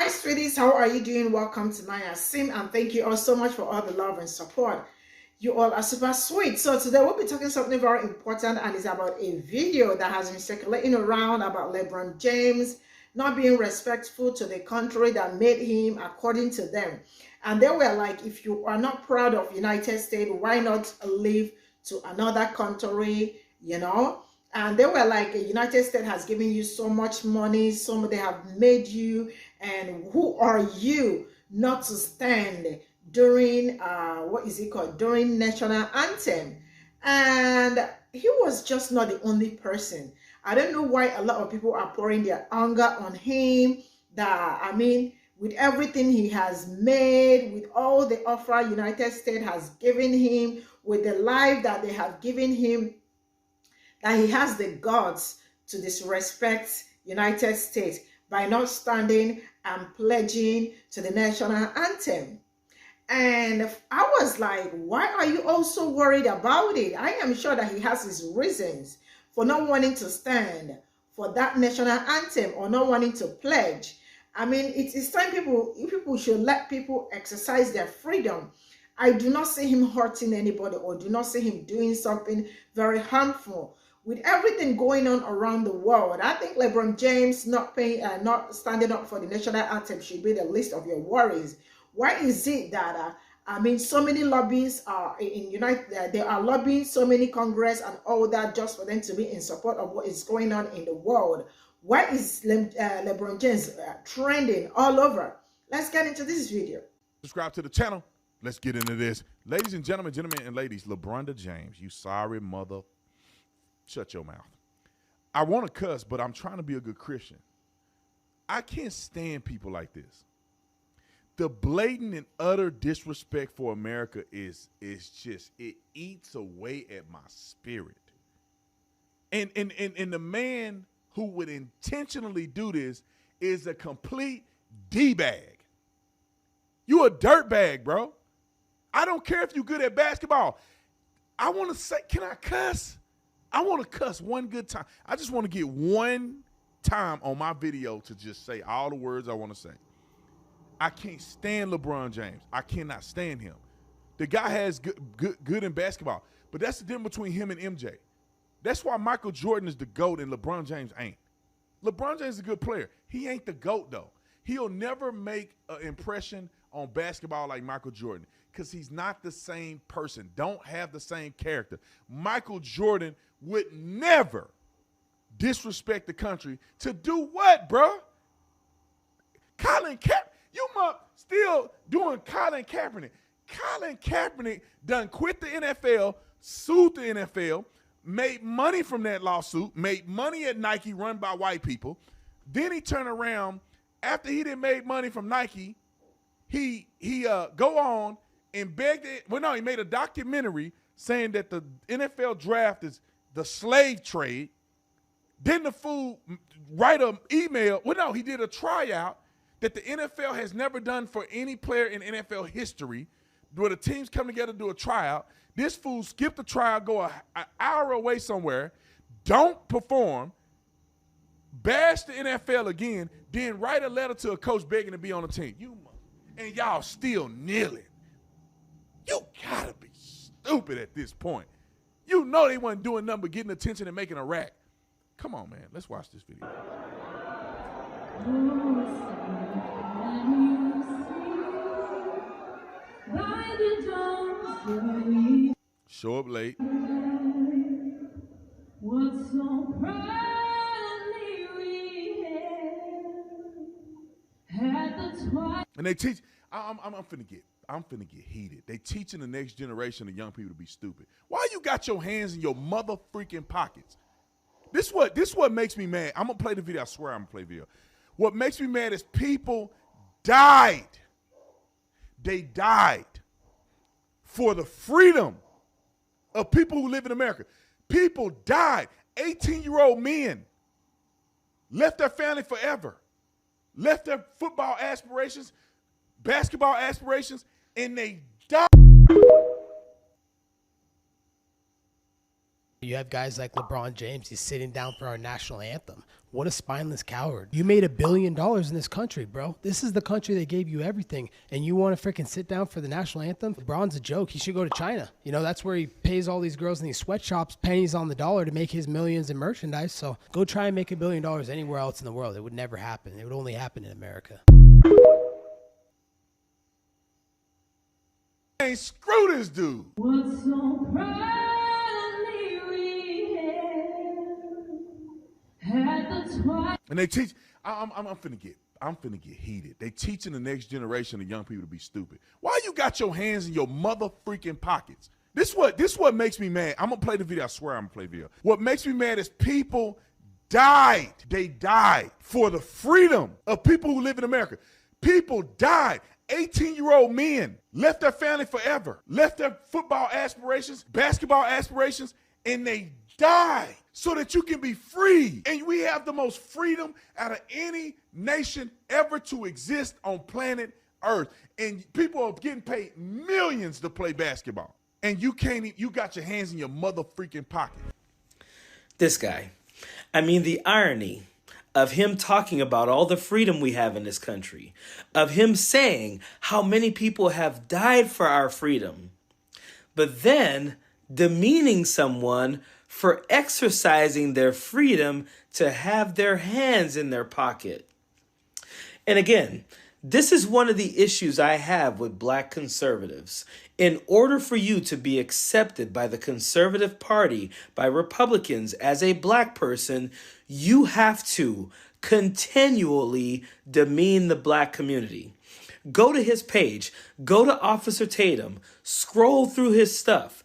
Hi, sweeties. How are you doing? Welcome to my sim, and thank you all so much for all the love and support. You all are super sweet. So today we'll be talking something very important, and it's about a video that has been circulating around about LeBron James not being respectful to the country that made him, according to them. And they were like, if you are not proud of United States, why not live to another country, you know? And they were like, the United States has given you so much money, they have made you, and who are you not to stand during what is it called, during national anthem? And he was just not the only person. I don't know why a lot of people are pouring their anger on him, that I mean, with everything he has made, with all the offer United States has given him, with the life that they have given him, that he has the guts to disrespect United States by not standing and pledging to the national anthem. And I was like, why are you all so worried about it? I am sure that he has his reasons for not wanting to stand for that national anthem or not wanting to pledge. I mean, it's time people should let people exercise their freedom. I do not see him hurting anybody or do not see him doing something very harmful. With everything going on around the world, I think LeBron James not standing up for the national anthem should be the least of your worries. Why is it that I mean, so many lobbies are in United? They are lobbying so many Congress and all that just for them to be in support of what is going on in the world. Why is LeBron James trending all over? Let's get into this video. Subscribe to the channel. Let's get into this, ladies and gentlemen, and ladies. LeBron James, you sorry mother. Shut your mouth. I want to cuss, but I'm trying to be a good Christian. I can't stand people like this. The blatant and utter disrespect for America is just, it eats away at my spirit. And the man who would intentionally do this is a complete D-bag. You a dirtbag, bro. I don't care if you're good at basketball. I want to say, can I cuss? I want to cuss one good time. I just want to get one time on my video to just say all the words I want to say. I can't stand LeBron James. I cannot stand him. The guy has good in basketball, but that's the difference between him and MJ. That's why Michael Jordan is the GOAT and LeBron James ain't. LeBron James is a good player. He ain't the GOAT, though. He'll never make an impression on basketball like Michael Jordan because he's not the same person, don't have the same character. Michael Jordan would never disrespect the country to do what, bro? Colin Kaepernick, you still doing Colin Kaepernick. Colin Kaepernick done quit the NFL, sued the NFL, made money from that lawsuit, made money at Nike run by white people. Then he turned around after he didn't make money from Nike. He go on and begged it. Well, no, he made a documentary saying that the NFL draft is the slave trade. Then the fool write an email. Well, no, he did a tryout that the NFL has never done for any player in NFL history, where the teams come together to do a tryout. This fool skipped the trial, go an hour away somewhere, don't perform, bash the NFL again, then write a letter to a coach begging to be on the team. And y'all still kneeling. You gotta be stupid at this point. You know they wasn't doing nothing but getting attention and making a rack. Come on, man. Let's watch this video. Show up late. What's so proudly we had the twice. And they teach. I'm finna get heated. They teaching the next generation of young people to be stupid. Why you got your hands in your mother freaking pockets? This what makes me mad. I'm gonna play the video. I swear I'm gonna play the video. What makes me mad is people died. They died for the freedom of people who live in America. People died. 18-year-old men left their family forever, left their football aspirations, basketball aspirations, and they died. You have guys like LeBron James. He's sitting down for our national anthem. What a spineless coward. You made $1 billion in this country, bro. This is the country that gave you everything. And you want to freaking sit down for the national anthem? LeBron's a joke. He should go to China. You know, that's where he pays all these girls in these sweatshops pennies on the dollar to make his millions in merchandise. So go try and make $1 billion anywhere else in the world. It would never happen. It would only happen in America. Hey, screw this dude. What's so proudly we had the twice. And they teach. I'm finna get heated. They teaching the next generation of young people to be stupid. Why you got your hands in your mother freaking pockets? This what makes me mad. I'm gonna play the video. I swear I'm gonna play the video. What makes me mad is people died. They died for the freedom of people who live in America. People died. 18-year-old men left their family forever, left their football aspirations, basketball aspirations, and they died so that you can be free. And we have the most freedom out of any nation ever to exist on planet Earth. And people are getting paid millions to play basketball. And you got your hands in your mother freaking pocket. This guy. I mean, the irony of him talking about all the freedom we have in this country, of him saying how many people have died for our freedom, but then demeaning someone for exercising their freedom to have their hands in their pocket. And again, this is one of the issues I have with black conservatives. In order for you to be accepted by the conservative party, by Republicans as a black person, you have to continually demean the black community. Go to his page, go to Officer Tatum, scroll through his stuff.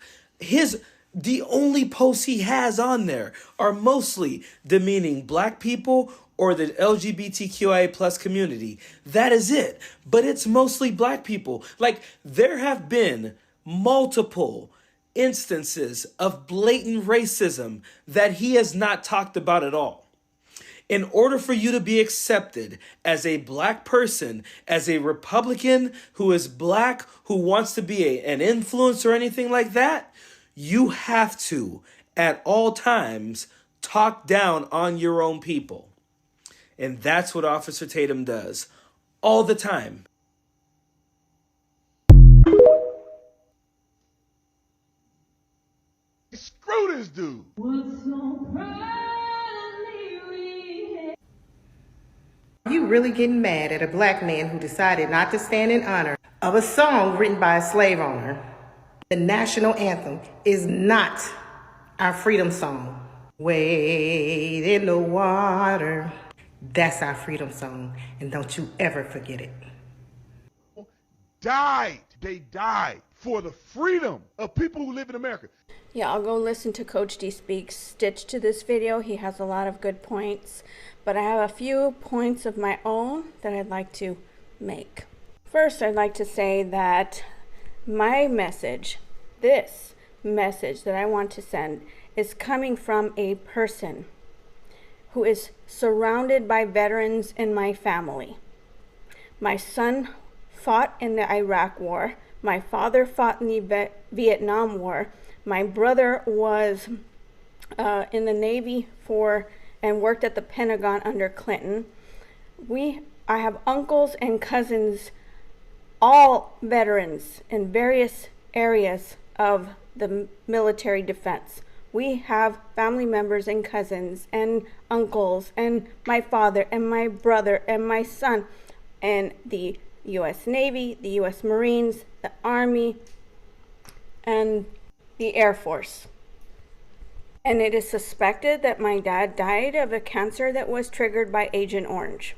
The only posts he has on there are mostly demeaning black people or the LGBTQIA plus community. That is it. But it's mostly black people. Like, there have been multiple instances of blatant racism that he has not talked about at all. In order for you to be accepted as a black person, as a Republican who is black, who wants to be an influence or anything like that, you have to, at all times, talk down on your own people. And that's what Officer Tatum does all the time. Screw this dude. What's so proudly we Are you really getting mad at a black man who decided not to stand in honor of a song written by a slave owner? The national anthem is not our freedom song. Wade in the water. That's our freedom song, and don't you ever forget it. They died for the freedom of people who live in America. Yeah, I'll go listen to Coach D Speaks stitched to this video. He has a lot of good points, but I have a few points of my own that I'd like to make. First, I'd like to say that my message, this message that I want to send, is coming from a person who is surrounded by veterans in my family. My son fought in the Iraq War. My father fought in the Vietnam War. My brother was in the Navy and worked at the Pentagon under Clinton. I have uncles and cousins, all veterans in various areas of the military defense. We have family members and cousins and uncles and my father and my brother and my son and the U.S. Navy, the U.S. Marines, the Army, and the Air Force. And it is suspected that my dad died of a cancer that was triggered by Agent Orange.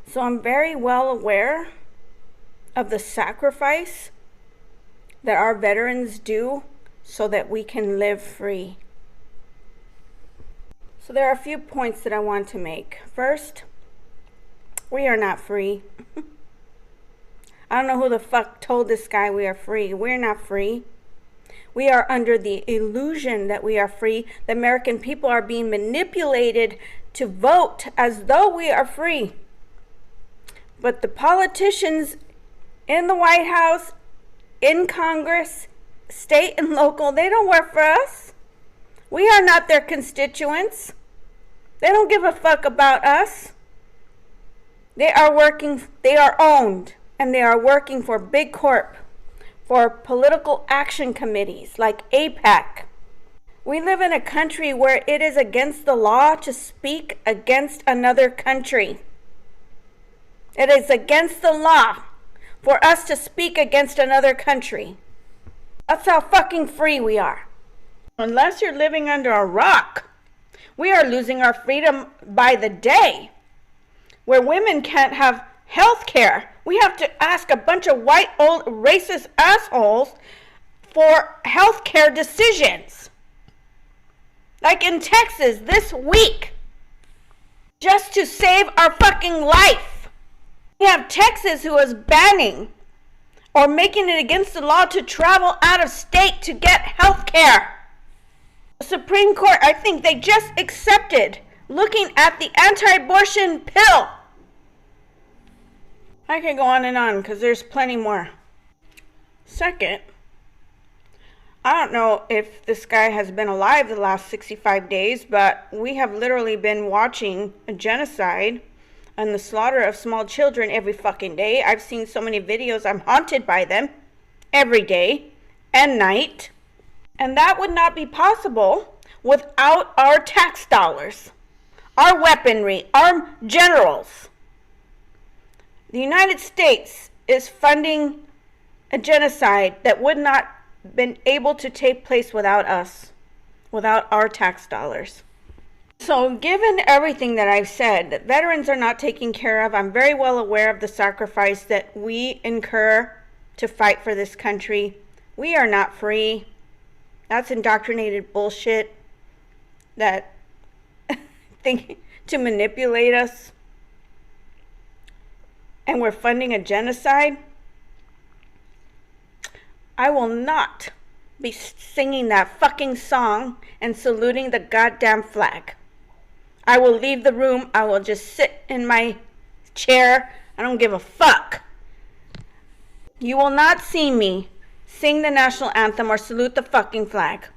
So I'm very well aware of the sacrifice that our veterans do so that we can live free. So there are a few points that I want to make. First, we are not free. I don't know who the fuck told this guy we are free. We're not free. We are under the illusion that we are free. The American people are being manipulated to vote as though we are free. But the politicians in the White House, in Congress, state and local, they don't work for us. We are not their constituents. They don't give a fuck about us. They are owned, and they are working for big corp, for political action committees like AIPAC. We live in a country where it is against the law to speak against another country. It is against the law for us to speak against another country. That's how fucking free we are. Unless you're living under a rock, we are losing our freedom by the day. Where women can't have health care, we have to ask a bunch of white old racist assholes for health care decisions. Like in Texas this week, just to save our fucking life. We have Texas who is banning or making it against the law to travel out of state to get health care. The Supreme Court, I think they just accepted looking at the anti-abortion pill. I could go on and on because there's plenty more. Second, I don't know if this guy has been alive the last 65 days, but we have literally been watching a genocide and the slaughter of small children every fucking day. I've seen so many videos, I'm haunted by them every day and night. And that would not be possible without our tax dollars, our weaponry, our generals. The United States is funding a genocide that would not been able to take place without us, without our tax dollars. So given everything that I've said, that veterans are not taken care of, I'm very well aware of the sacrifice that we incur to fight for this country. We are not free. That's indoctrinated bullshit that think to manipulate us. And we're funding a genocide. I will not be singing that fucking song and saluting the goddamn flag. I will leave the room. I will just sit in my chair. I don't give a fuck. You will not see me sing the national anthem or salute the fucking flag.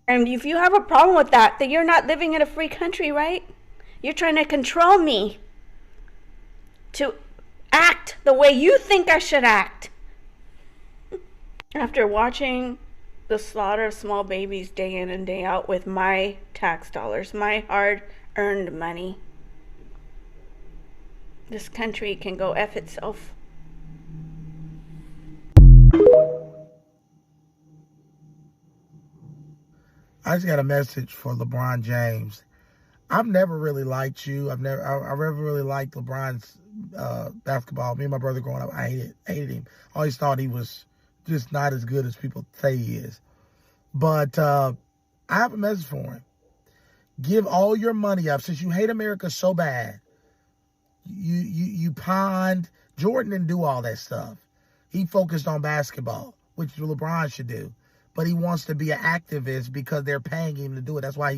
And if you have a problem with that, then you're not living in a free country, right? You're trying to control me to act the way you think I should act. After watching the slaughter of small babies day in and day out with my tax dollars, my hard-earned money, this country can go F itself. I just got a message for LeBron James. I've never really liked you. I never really liked LeBron's basketball. Me and my brother growing up, I hated him. I always thought he was just not as good as people say he is. But I have a message for him. Give all your money up. Since you hate America so bad, you pawned. Jordan didn't do all that stuff. He focused on basketball, which LeBron should do. But he wants to be an activist because they're paying him to do it. That's why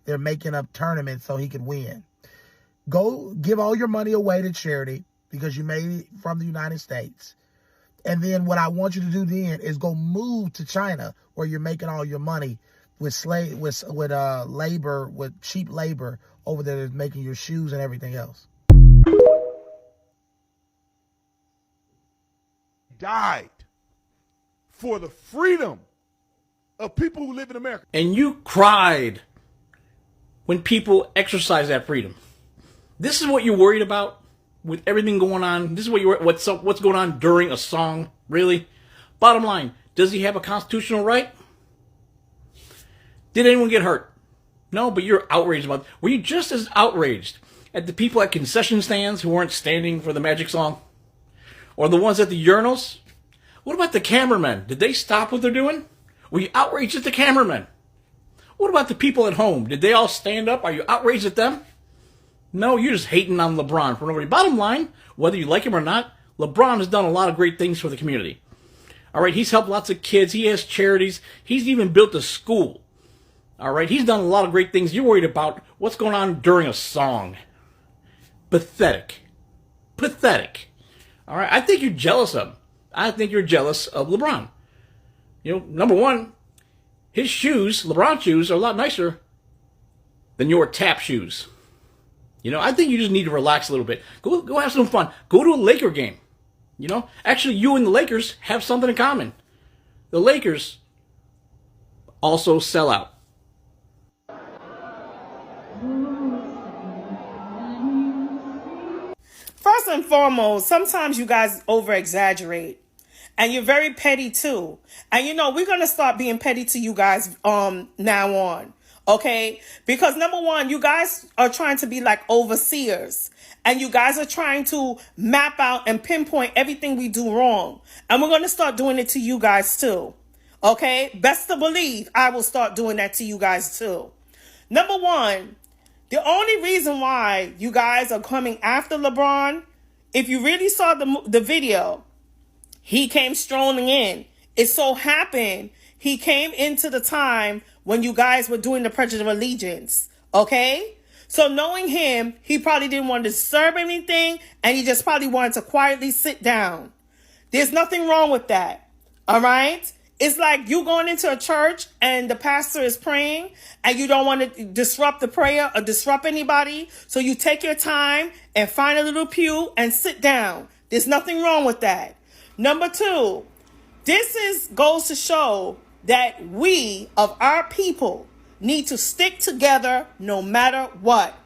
they're making up tournaments so he can win. Go give all your money away to charity because you made it from the United States. And then what I want you to do then is go move to China where you're making all your money with labor, with cheap labor over there that's making your shoes and everything else. Died for the freedom of people who live in America. And you cried when people exercise that freedom. This is what you're worried about with everything going on. This is what what's going on during a song, really? Bottom line, does he have a constitutional right? Did anyone get hurt? No, but you're outraged about it. Were you just as outraged at the people at concession stands who weren't standing for the magic song? Or the ones at the urinals? What about the cameramen? Did they stop what they're doing? Were you outraged at the cameramen? What about the people at home? Did they all stand up? Are you outraged at them? No, you're just hating on LeBron for nobody. Bottom line, whether you like him or not, LeBron has done a lot of great things for the community. All right, he's helped lots of kids. He has charities. He's even built a school. All right, he's done a lot of great things. You're worried about what's going on during a song. Pathetic. Pathetic. All right, I think you're jealous of him. I think you're jealous of LeBron. You know, number one, his shoes, LeBron shoes, are a lot nicer than your tap shoes. You know, I think you just need to relax a little bit. Go have some fun. Go to a Laker game. You know, actually, you and the Lakers have something in common. The Lakers also sell out. First and foremost, sometimes you guys over-exaggerate. And you're very petty too. And you know, we're going to start being petty to you guys now on. Okay? Because number one, you guys are trying to be like overseers. And you guys are trying to map out and pinpoint everything we do wrong. And we're going to start doing it to you guys too. Okay? Best to believe I will start doing that to you guys too. Number one, the only reason why you guys are coming after LeBron, if you really saw the video, he came strolling in. It so happened he came into the time when you guys were doing the Pledge of Allegiance. Okay? So knowing him, he probably didn't want to disturb anything, and he just probably wanted to quietly sit down. There's nothing wrong with that. All right? It's like you going into a church and the pastor is praying and you don't want to disrupt the prayer or disrupt anybody. So you take your time and find a little pew and sit down. There's nothing wrong with that. Number two, this goes to show that we of our people need to stick together no matter what.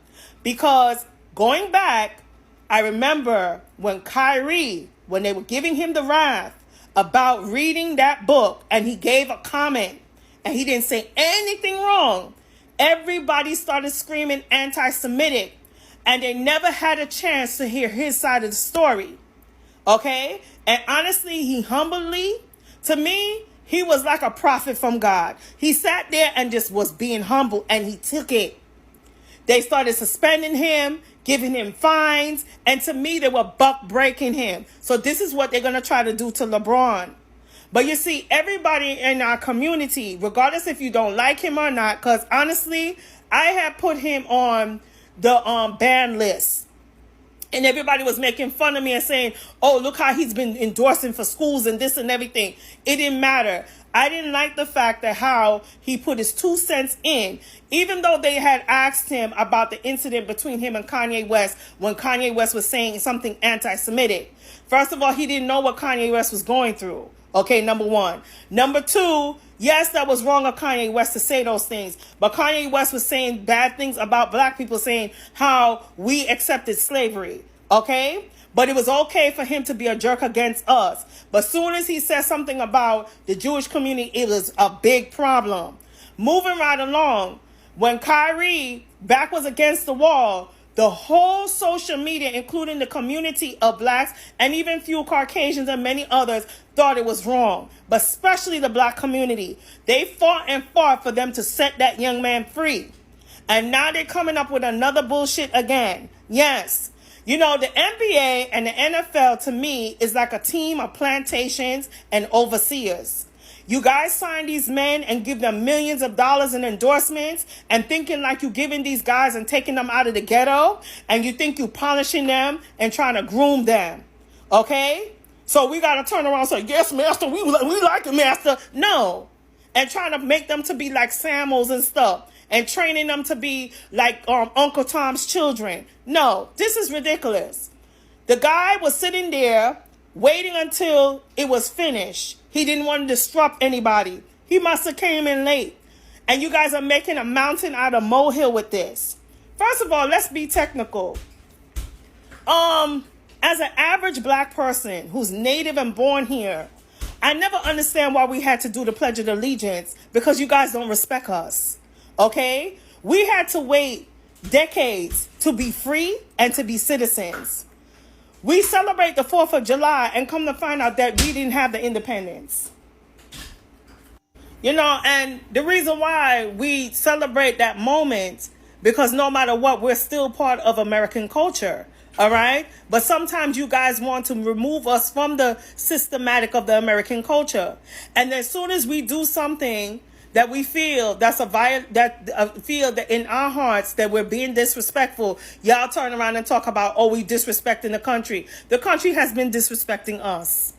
Because going back, I remember when Kyrie, when they were giving him the wrath about reading that book, and he gave a comment and he didn't say anything wrong, everybody started screaming anti-Semitic, and they never had a chance to hear his side of the story. Okay? And honestly, he humbly, to me, he was like a prophet from God. He sat there and just was being humble, and he took it. They started suspending him, giving him fines, and to me, they were buck breaking him. So this is what they're going to try to do to LeBron. But you see, everybody in our community, regardless if you don't like him or not, because honestly, I have put him on the ban list. And everybody was making fun of me and saying, oh, look how he's been endorsing for schools and this and everything. It didn't matter. I didn't like the fact that how he put his 2 cents in, even though they had asked him about the incident between him and Kanye West when Kanye West was saying something anti-Semitic. First of all, he didn't know what Kanye West was going through. Okay, number one. Number two, yes, that was wrong of Kanye West to say those things. But Kanye West was saying bad things about black people, saying how we accepted slavery. Okay? But it was okay for him to be a jerk against us. But soon as he said something about the Jewish community, it was a big problem. Moving right along, when Kyrie back was against the wall, the whole social media, including the community of blacks and even few Caucasians and many others, thought it was wrong. But especially the black community. They fought and fought for them to set that young man free. And now they're coming up with another bullshit again. Yes. You know, the NBA and the NFL, to me, is like a team of plantations and overseers. You guys sign these men and give them millions of dollars in endorsements and thinking like you're giving these guys and taking them out of the ghetto, and you think you're polishing them and trying to groom them. Okay? So we got to turn around and say, yes, master, we like it, master. No. And trying to make them to be like Samuels and stuff. And training them to be like Uncle Tom's children. No, this is ridiculous. The guy was sitting there waiting until it was finished. He didn't want to disrupt anybody. He must have came in late. And you guys are making a mountain out of molehill with this. First of all, let's be technical. As an average black person who's native and born here, I never understand why we had to do the Pledge of Allegiance, because you guys don't respect us. Okay? We had to wait decades to be free and to be citizens. We celebrate the 4th of July and come to find out that we didn't have the independence. You know, and the reason why we celebrate that moment, because no matter what, we're still part of American culture. All right? But sometimes you guys want to remove us from the systematic of the American culture. And as soon as we do something that we feel feel that in our hearts that we're being disrespectful, y'all turn around and talk about, oh, we disrespecting the country. The country has been disrespecting us.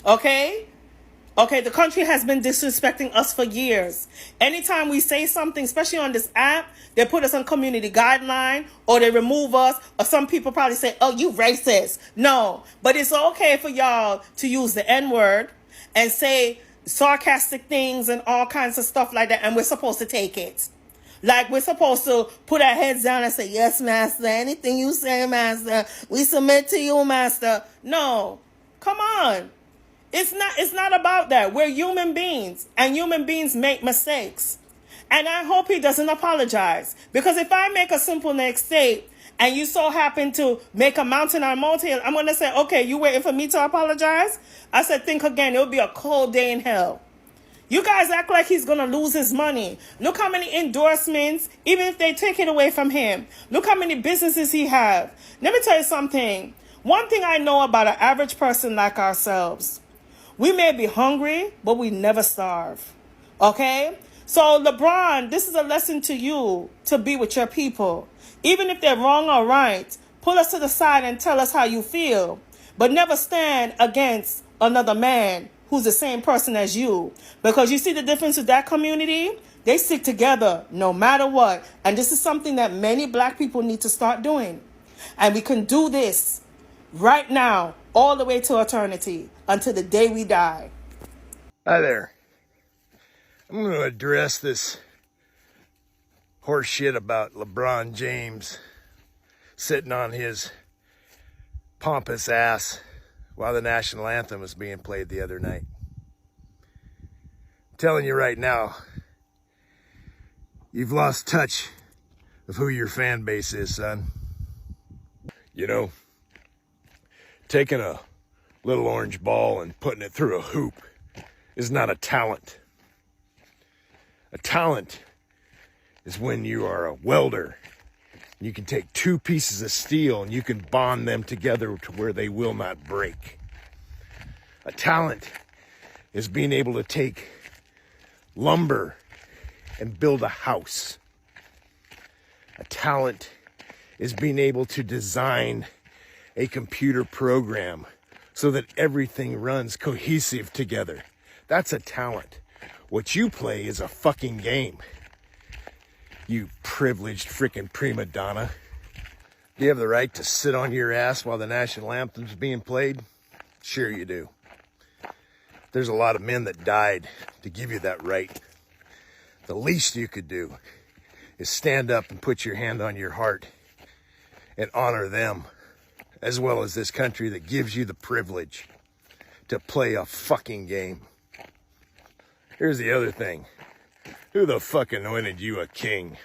Okay? Okay, the country has been disrespecting us for years. Anytime we say something, especially on this app, they put us on community guideline or they remove us, or some people probably say, oh, you racist. No, but it's okay for y'all to use the N-word and say sarcastic things and all kinds of stuff like that, and we're supposed to take it. Like, we're supposed to put our heads down and say, yes, master, anything you say, master, we submit to you, master. No, come on. It's not about that. We're human beings, and human beings make mistakes. And I hope he doesn't apologize. Because if I make a simple mistake and you so happen to make a mountain out of molehill, I'm going to say, okay, you waiting for me to apologize? I said, think again. It'll be a cold day in hell. You guys act like he's going to lose his money. Look how many endorsements, even if they take it away from him. Look how many businesses he have. Let me tell you something. One thing I know about an average person like ourselves, we may be hungry, but we never starve. Okay? So, LeBron, this is a lesson to you to be with your people. Even if they're wrong or right, pull us to the side and tell us how you feel. But never stand against another man who's the same person as you. Because you see the difference with that community? They stick together no matter what. And this is something that many black people need to start doing. And we can do this right now, all the way to eternity, until the day we die. Hi there. I'm going to address this horse shit about LeBron James sitting on his pompous ass while the national anthem was being played the other night. I'm telling you right now, you've lost touch of who your fan base is, son. You know, taking a little orange ball and putting it through a hoop is not a talent. A talent is when you are a welder. You can take two pieces of steel and you can bond them together to where they will not break. A talent is being able to take lumber and build a house. A talent is being able to design a computer program so that everything runs cohesive together. That's a talent. What you play is a fucking game. You privileged freaking prima donna. Do you have the right to sit on your ass while the national anthem's being played? Sure you do. There's a lot of men that died to give you that right. The least you could do is stand up and put your hand on your heart and honor them, as well as this country that gives you the privilege to play a fucking game. Here's the other thing. Who the fuck anointed you a king?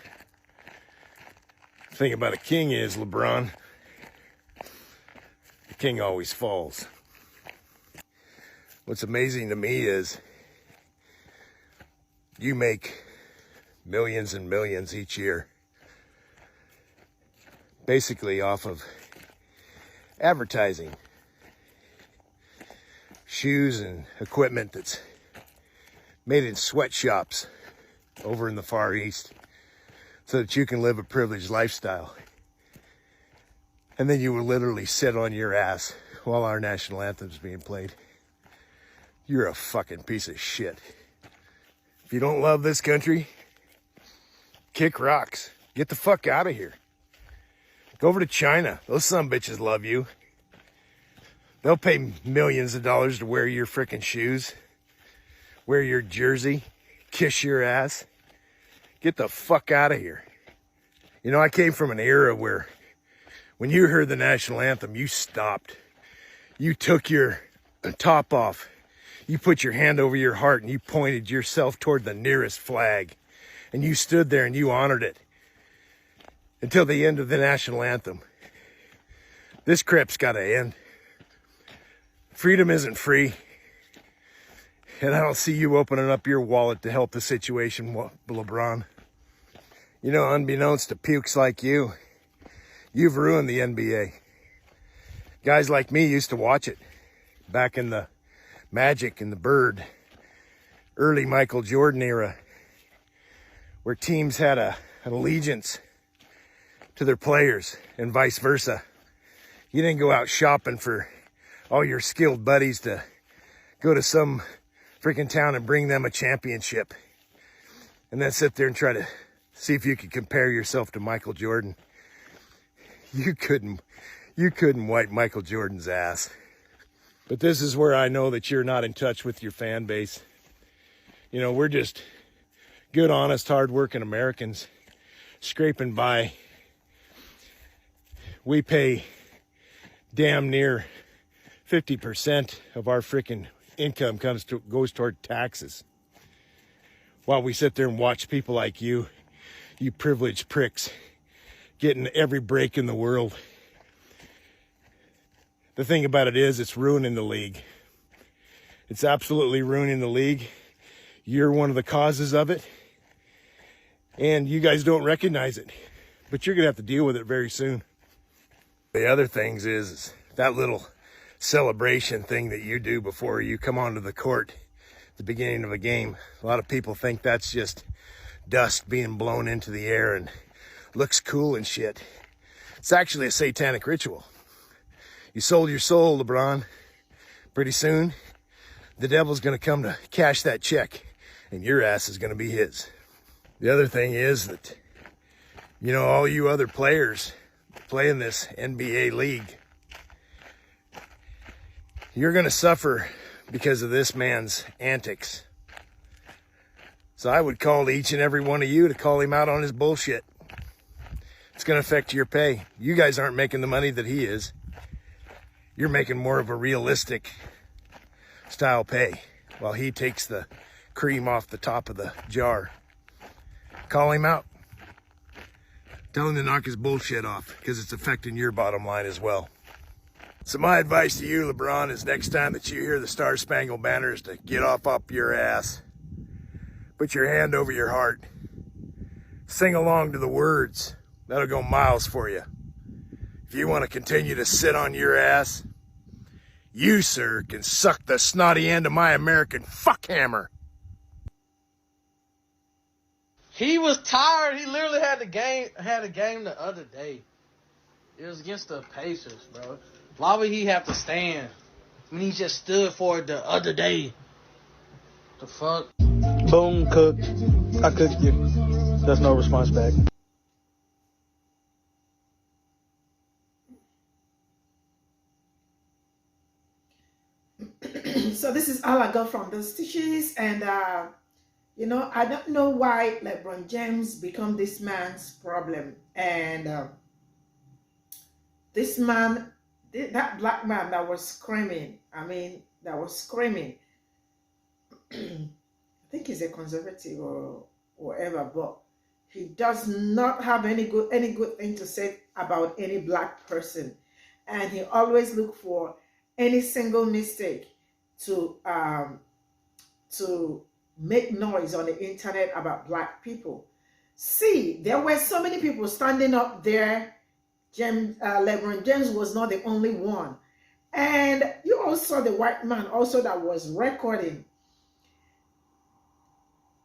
The thing about a king is, LeBron, the king always falls. What's amazing to me is you make millions and millions each year, basically off of advertising, shoes and equipment that's made in sweatshops over in the Far East so that you can live a privileged lifestyle. And then you will literally sit on your ass while our national anthem's being played. You're a fucking piece of shit. If you don't love this country, kick rocks. Get the fuck out of here. Go over to China. Those sumbitches love you. They'll pay millions of dollars to wear your frickin' shoes, wear your jersey, kiss your ass. Get the fuck out of here. You know, I came from an era where when you heard the national anthem, you stopped. You took your top off. You put your hand over your heart and you pointed yourself toward the nearest flag. And you stood there and you honored it until the end of the national anthem. This crap's got to end. Freedom isn't free. And I don't see you opening up your wallet to help the situation, LeBron. You know, unbeknownst to pukes like you, you've ruined the NBA. Guys like me used to watch it back in the Magic and the Bird, early Michael Jordan era, where teams had an allegiance to their players and vice versa. You didn't go out shopping for all your skilled buddies to go to some freaking town and bring them a championship. And then sit there and try to see if you could compare yourself to Michael Jordan. You couldn't wipe Michael Jordan's ass. But this is where I know that you're not in touch with your fan base. You know, we're just good, honest, hard-working Americans scraping by. We pay damn near 50% of our freaking income goes toward taxes. While we sit there and watch people like you privileged pricks, getting every break in the world. The thing about it is, it's ruining the league. It's absolutely ruining the league. You're one of the causes of it. And you guys don't recognize it. But you're going to have to deal with it very soon. The other things is that little celebration thing that you do before you come onto the court at the beginning of a game. A lot of people think that's just dust being blown into the air and looks cool and shit. It's actually a satanic ritual. You sold your soul, LeBron. Pretty soon, the devil's going to come to cash that check, and your ass is going to be his. The other thing is that, you know, all you other players play in this NBA league, you're going to suffer because of this man's antics. So I would call each and every one of you to call him out on his bullshit. It's going to affect your pay. You guys aren't making the money that he is. You're making more of a realistic style pay while he takes the cream off the top of the jar. Call him out. Tell him to knock his bullshit off because it's affecting your bottom line as well. So my advice to you, LeBron, is next time that you hear the Star Spangled Banner is to get off up your ass. Put your hand over your heart. Sing along to the words. That'll go miles for you. If you want to continue to sit on your ass, you, sir, can suck the snotty end of my American fuckhammer. He was tired. He literally had a game the other day. It was against the Pacers, bro. Why would he have to stand when he just stood for it the other day? The fuck? Boom, cooked. I cooked you. There's no response back. So this is all I got from those stitches, and you know, I don't know why LeBron James become this man's problem. And this man, that black man that was screaming, I think he's a conservative or whatever, but he does not have any good thing to say about any black person, and he always look for any single mistake to make noise on the internet about black people. See, there were so many people standing up there. LeBron James was not the only one, and you also saw the white man also that was recording.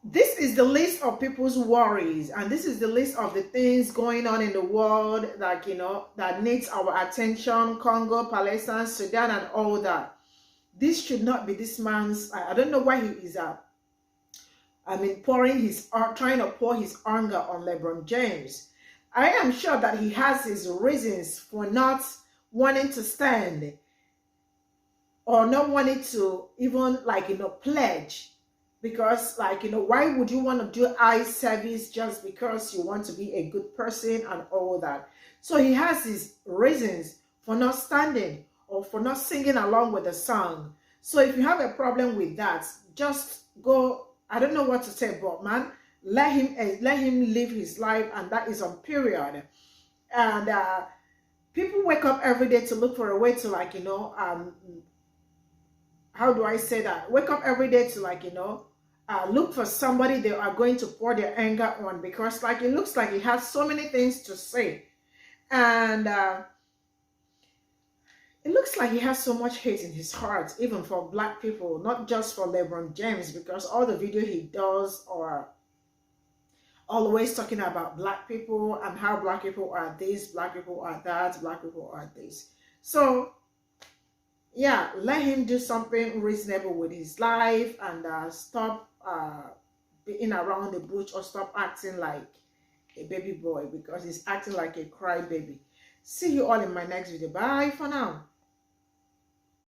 This is the list of people's worries, and this is the list of the things going on in the world, like, you know, that needs our attention. Congo, Palestine, Sudan, and all that. This should not be this man's. I don't know why he is trying to pour his anger on LeBron James. I am sure that he has his reasons for not wanting to stand or not wanting to even, like, you know, pledge. Because, like, you know, why would you want to do eye service just because you want to be a good person and all that? So he has his reasons for not standing or for not singing along with the song. So if you have a problem with that, just go, I don't know what to say, but man, let him live his life, and that is on period. And people wake up every day to look for a way to, like, you know, how do I say that? Wake up every day to, like, you know, look for somebody they are going to pour their anger on, because, like, it looks like he has so many things to say, and it looks like he has so much hate in his heart, even for black people, not just for LeBron James, because all the video he does are always talking about black people and how black people are this, black people are that, black people are this. So yeah, let him do something reasonable with his life, and stop being around the bush, or stop acting like a baby boy, because he's acting like a crybaby. See you all in my next video. Bye for now.